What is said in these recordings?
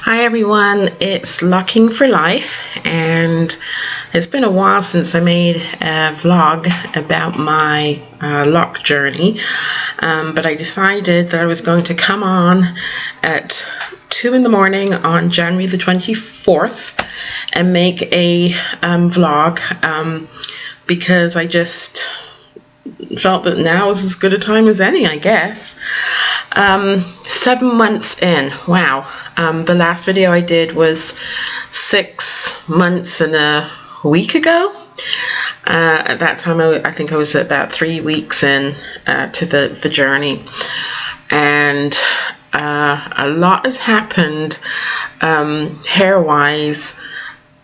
Hi everyone, it's Locking for Life, and it's been a while since I made a vlog about my lock journey, but I decided that I was going to come on at 2 in the morning on January the 24th and make a vlog because I just felt that now is as good a time as any, I guess. 7 months in, wow. The last video I did was 6 months and a week ago. At that time I think I was about 3 weeks in to the journey, and a lot has happened hair wise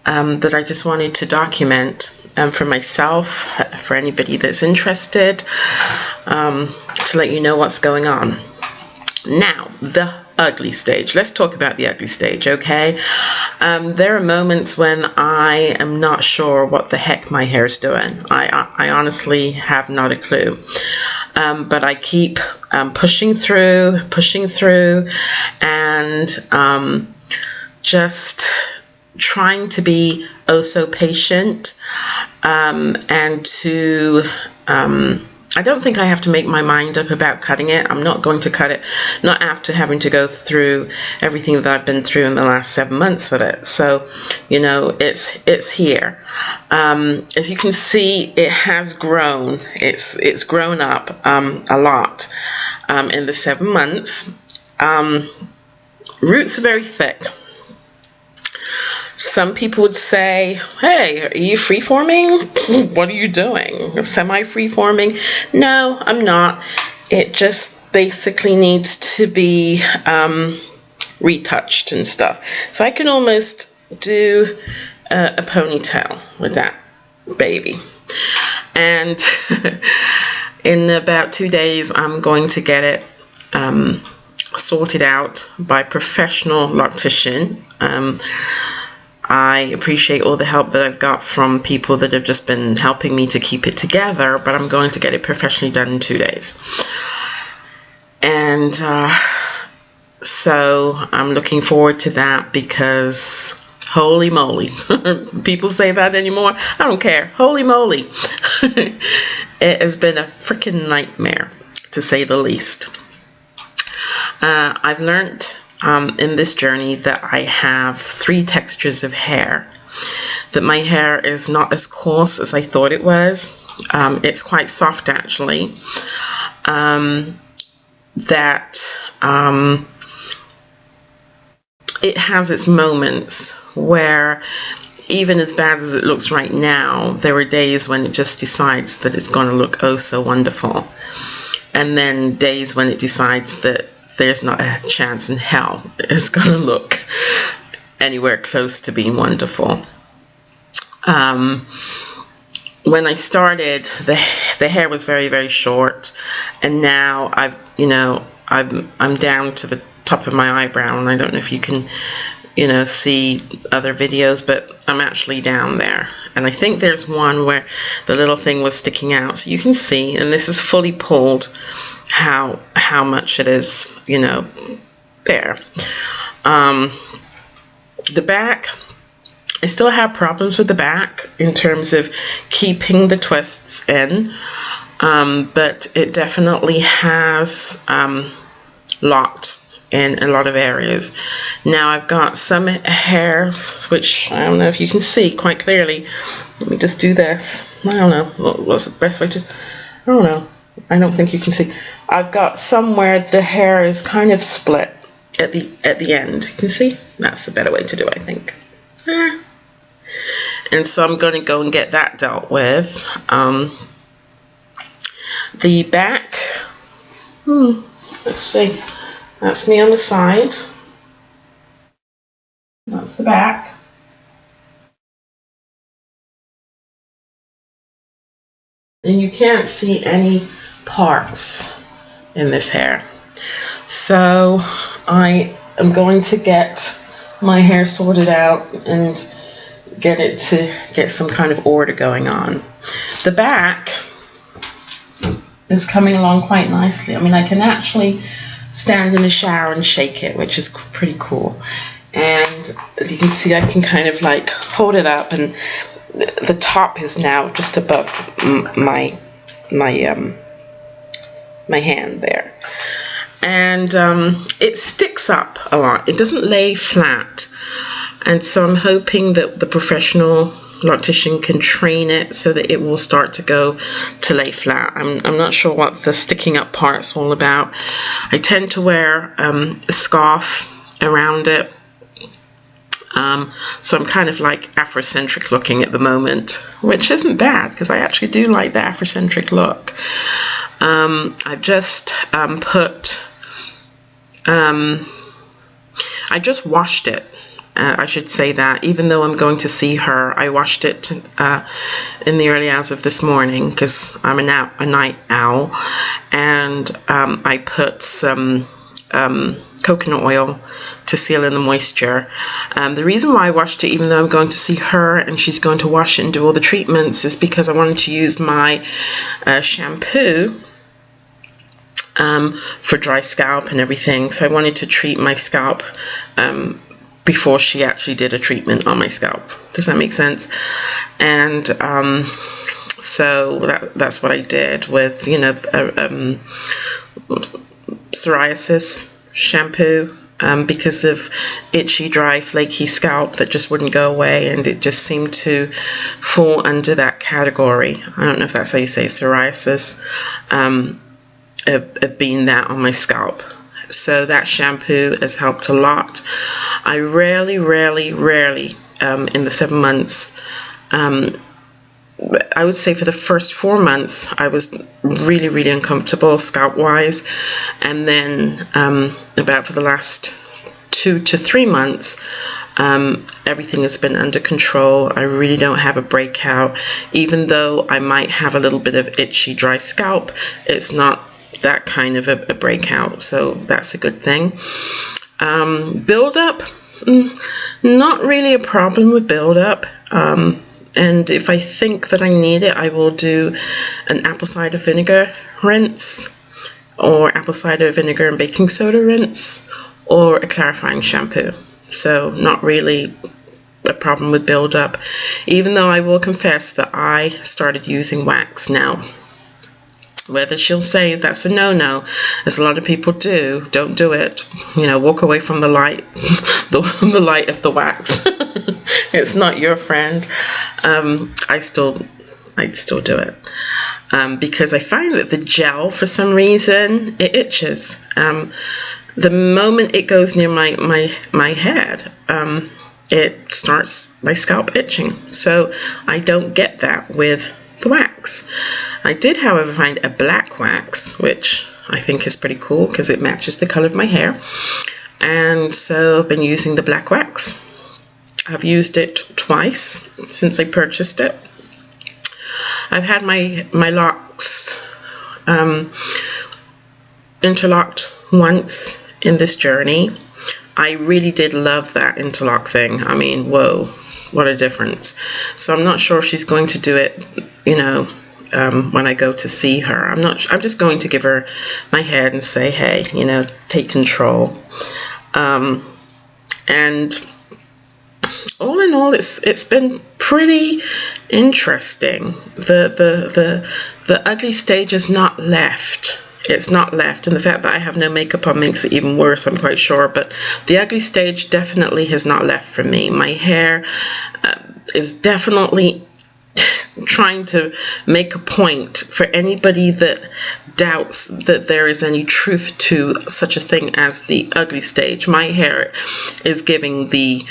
that I just wanted to document for myself, for anybody that's interested, to let you know what's going on. Now, the ugly stage. Let's talk about the ugly stage, okay? There are moments when I am not sure what the heck my hair is doing. I honestly have not a clue. But I keep pushing through, and just trying to be oh so patient, and to I don't think I have to make my mind up about cutting it. I'm not going to cut it, not after having to go through everything that I've been through in the last 7 months with it. So, you know, it's here. As you can see, it has grown. It's grown up a lot in the 7 months. Roots are very thick. Some people would say, hey, are you free-forming? What are you doing? Semi-free-forming? No, I'm not. It just basically needs to be retouched and stuff. So I can almost do a ponytail with that baby. And in about 2 days, I'm going to get it sorted out by a professional loctician. I appreciate all the help that I've got from people that have just been helping me to keep it together, but I'm going to get it professionally done in 2 days. And so I'm looking forward to that, because holy moly, people say that anymore? I don't care. Holy moly. It has been a freaking nightmare, to say the least. I've learned in this journey that I have 3 textures of hair, that my hair is not as coarse as I thought it was. It's quite soft, actually. That it has its moments where, even as bad as it looks right now, there are days when it just decides that it's going to look oh so wonderful, and then days when it decides that there's not a chance in hell it's going to look anywhere close to being wonderful. When I started, the hair was very, very short, and now I'm down to the top of my eyebrow, and I don't know if you can, see other videos, but I'm actually down there. And I think there's one where the little thing was sticking out, so you can see, and this is fully pulled, how much it is, there. The back, I still have problems with the back in terms of keeping the twists in, but it definitely has locked in a lot of areas. Now I've got some hairs, which I don't know if you can see quite clearly. Let me just do this. I don't know. What's the best way to... I don't know. I don't think you can see. I've got somewhere the hair is kind of split at the end. You can see? That's the better way to do it, I think. And so I'm going to go and get that dealt with. The back, let's see. That's me on the side. That's the back. And you can't see any parts in this hair. So I am going to get my hair sorted out and get some kind of order going on. The back is coming along quite nicely. I mean, I can actually stand in the shower and shake it, which is pretty cool. And as you can see, I can kind of like hold it up, and the top is now just above my hand there. And it sticks up a lot. It doesn't lay flat. And so I'm hoping that the professional loctician can train it so that it will start to go to lay flat. I'm not sure what the sticking up part's all about. I tend to wear a scarf around it. So I'm kind of like Afrocentric looking at the moment, which isn't bad because I actually do like the Afrocentric look. I've just I just washed it. I should say that, even though I'm going to see her, I washed it in the early hours of this morning because I'm a night owl, and I put some coconut oil to seal in the moisture. The reason why I washed it, even though I'm going to see her and she's going to wash it and do all the treatments, is because I wanted to use my shampoo for dry scalp and everything. So I wanted to treat my scalp before she actually did a treatment on my scalp. Does that make sense? And so that's what I did with, psoriasis shampoo, because of itchy, dry, flaky scalp that just wouldn't go away, and it just seemed to fall under that category. I don't know if that's how you say psoriasis, of being that on my scalp. So that shampoo has helped a lot. I rarely, in the 7 months, I would say for the first 4 months, I was really uncomfortable scalp-wise. And then about for the last 2 to 3 months, everything has been under control. I really don't have a breakout. Even though I might have a little bit of itchy, dry scalp, it's not that kind of a breakout, so that's a good thing. Build-up, not really a problem with build-up. And if I think that I need it, I will do an apple cider vinegar rinse, or apple cider vinegar and baking soda rinse, or a clarifying shampoo. So not really a problem with build-up, even though I will confess that I started using wax now. Whether she'll say that's a no-no, as a lot of people do, don't do it. Walk away from the light, the light of the wax. It's not your friend. I'd still do it, because I find that the gel, for some reason, it itches. The moment it goes near my head, it starts my scalp itching. So I don't get that with the wax. I did, however, find a black wax, which I think is pretty cool because it matches the color of my hair. And so I've been using the black wax. I've used it twice since I purchased it. I've had my locks interlocked once in this journey. I really did love that interlock thing. I mean, whoa, what a difference. So I'm not sure if she's going to do it, when I go to see her. I'm just going to give her my head and say, hey, take control. And all in all, it's been pretty interesting. The ugly stage is not left. It's not left, and the fact that I have no makeup on makes it even worse, I'm quite sure. But the ugly stage definitely has not left for me. My hair is definitely trying to make a point for anybody that doubts that there is any truth to such a thing as the ugly stage. My hair is giving the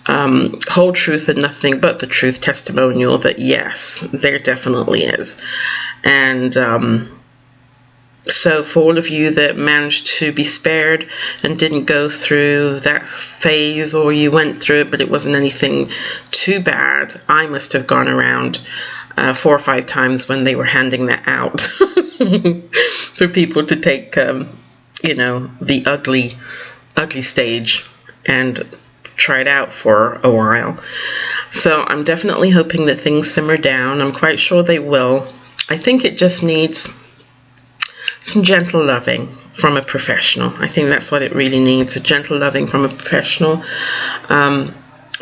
whole truth and nothing but the truth testimonial that yes, there definitely is. And so for all of you that managed to be spared and didn't go through that phase, or you went through it but it wasn't anything too bad, I must have gone around 4 or 5 times when they were handing that out for people to take, the ugly stage and try it out for a while. So I'm definitely hoping that things simmer down. I'm quite sure they will. I think it just needs some gentle loving from a professional. I think that's what it really needs, a gentle loving from a professional,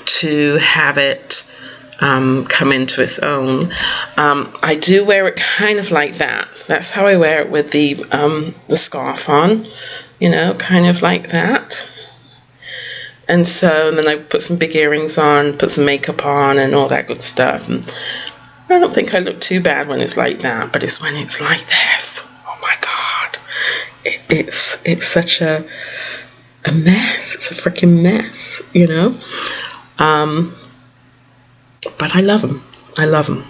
to have it come into its own. I do wear it kind of like that. That's how I wear it with the scarf on, you know, kind of like that. And so and then I put some big earrings on, put some makeup on and all that good stuff. And I don't think I look too bad when it's like that, but it's when it's like this. Oh my God. It's such a mess. It's a freaking mess, you know. But I love them. I love them.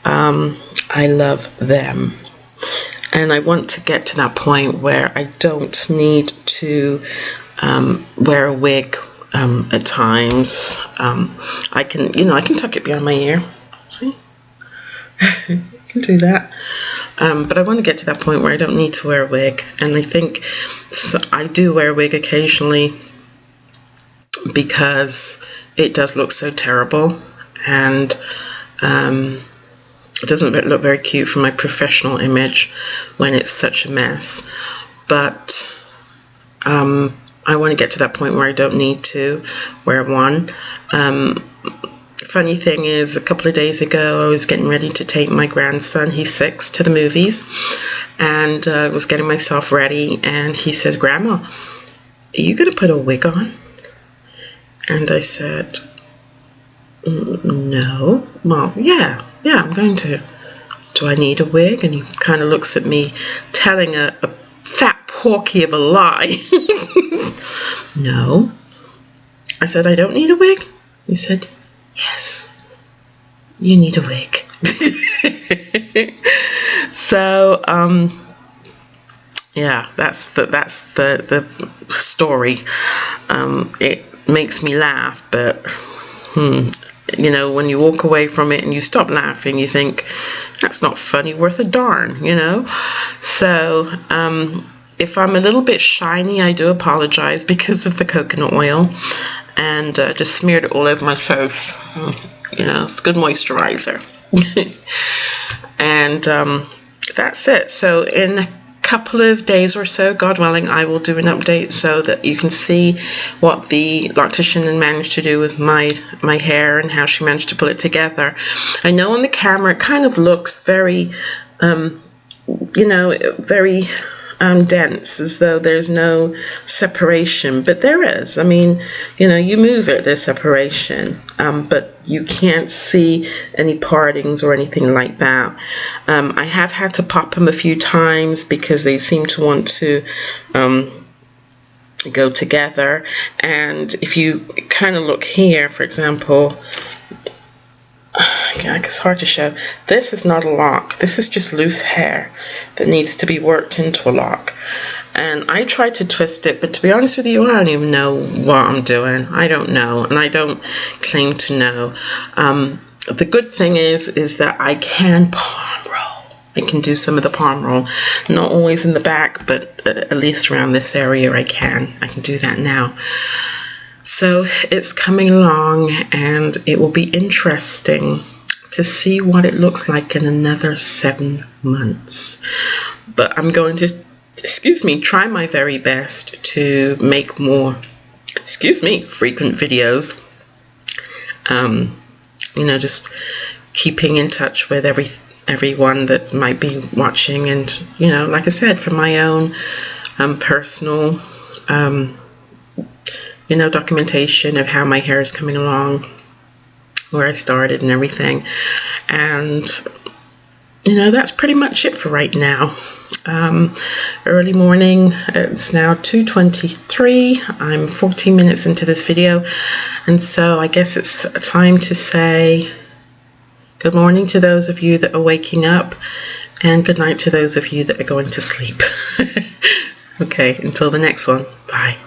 I love them. And I want to get to that point where I don't need to wear a wig at times. I can, you know, I can tuck it behind my ear. See? I can do that. But I want to get to that point where I don't need to wear a wig. And I think I do wear a wig occasionally because it does look so terrible. And it doesn't look very cute for my professional image when it's such a mess. But I want to get to that point where I don't need to wear one. Funny thing is, a couple of days ago I was getting ready to take my grandson, he's 6, to the movies, and I was getting myself ready, and he says, "Grandma, are you going to put a wig on?" And I said, "No." "Well, yeah, I'm going to." "Do I need a wig?" And he kind of looks at me, telling a fat porky of a lie. "No." I said, "I don't need a wig?" He said, "Yes, you need a wig." So, yeah, that's the story. It makes me laugh, but you know, when you walk away from it and you stop laughing, you think, that's not funny worth a darn, you know. So if I'm a little bit shiny, I do apologize because of the coconut oil, and just smeared it all over my face. You know, it's good moisturizer. And that's it. So in a couple of days or so, God willing, I will do an update so that you can see what the loctician managed to do with my hair and how she managed to pull it together. I know on the camera it kind of looks very you know, very dense, as though there's no separation, but there is. I mean, you know, you move it, there's separation, but you can't see any partings or anything like that. I have had to pop them a few times because they seem to want to go together. And if you kind of look here, for example, it's hard to show. This is not a lock. This is just loose hair that needs to be worked into a lock. And I tried to twist it, but to be honest with you, I don't even know what I'm doing. I don't know, and I don't claim to know. The good thing is that I can palm roll. I can do some of the palm roll. Not always in the back, but at least around this area I can. I can do that now. So it's coming along, and it will be interesting to see what it looks like in another 7 months. But I'm going to, try my very best to make more, frequent videos. You know, just keeping in touch with everyone that might be watching, and, you know, like I said, for my own personal you know, documentation of how my hair is coming along, where I started and everything. And, you know, that's pretty much it for right now. Early morning, it's now 2:23. I'm 14 minutes into this video, and so I guess it's time to say good morning to those of you that are waking up, and good night to those of you that are going to sleep. Okay, until the next one. Bye.